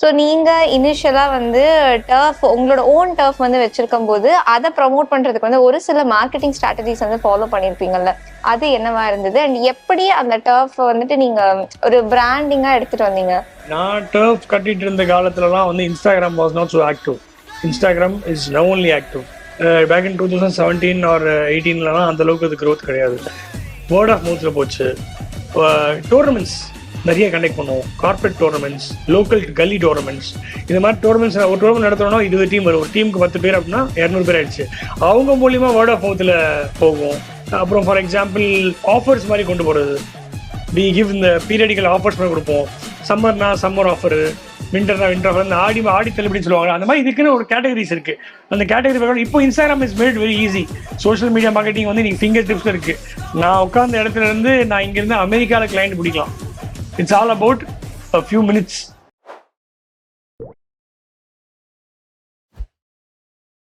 So நீங்க இனிஷியலா வந்து உங்களோட ஓன் டர்ஃப் வந்து வச்சிருக்கும் போது அதை ப்ரமோட் பண்றதுக்கு வந்து ஒரு சில மார்க்கெட்டிங் ஸ்ட்ராட்டஜிஸ் வந்து ஃபாலோ பண்ணிருப்பீங்கல்ல, அது என்னவா இருந்தது அண்ட் எப்படி அந்த டர்ஃப் வந்துட்டு நீங்க ஒரு பிராண்டிங்கா எடுத்துட்டு வந்தீங்க? நான் டர்ஃப் கட்டிட்டு இருந்த காலத்துலலாம் வந்து Instagram was not so active. Instagram is now only active. Back in 2017 or 18லலாம் அந்த அளவுக்கு அது க்ரோத் கிடையாது. வேர்ட் ஆஃப் மவுத்தில் போச்சு. டோர்னமெண்ட்ஸ் நிறைய கண்டக்ட் பண்ணுவோம். கார்பரேட் டோர்னமெண்ட்ஸ், லோக்கல் கல்லி டோர்னமெண்ட்ஸ், இந்த மாதிரி டோர்னமெண்ட்ஸ். ஒரு டோர்னமெண்ட் நடத்தணும்னா 20 டீம் வரும். ஒரு டீமுக்கு 10 பேர் அப்படின்னா 200 பேர் ஆயிடுச்சு. அவங்க மூலியமா வேர்ட் ஆஃப் மவுத்தில் போகும். அப்புறம் ஃபார் எக்ஸாம்பிள் ஆஃபர்ஸ் மாதிரி கொண்டு போகிறது. வி கிவ் இந்த பீரியடிக்கல் ஆஃபர்ஸ் மாதிரி கொடுப்போம். சம்மர்னா சம்மர் ஆஃபரு, விண்டர்னா விண்டர் ஆஃபர், அந்த ஆடி தள்ளுபடின்னு சொல்லுவாங்க. அந்த மாதிரி இதுக்குன்னு ஒரு கேட்டகரிஸ் இருக்கு. அந்த கேட்டகரி இப்போ Instagram is made very easy. Social media marketing வந்து நீங்கள் ஃபிங்கர் டிப்ஸில் இருக்கு. நான் உட்கார்ந்த இடத்துல இருந்து நான் இங்கிருந்து அமெரிக்காவில் கிளைண்ட் பிடிக்கலாம். It's all about a few minutes.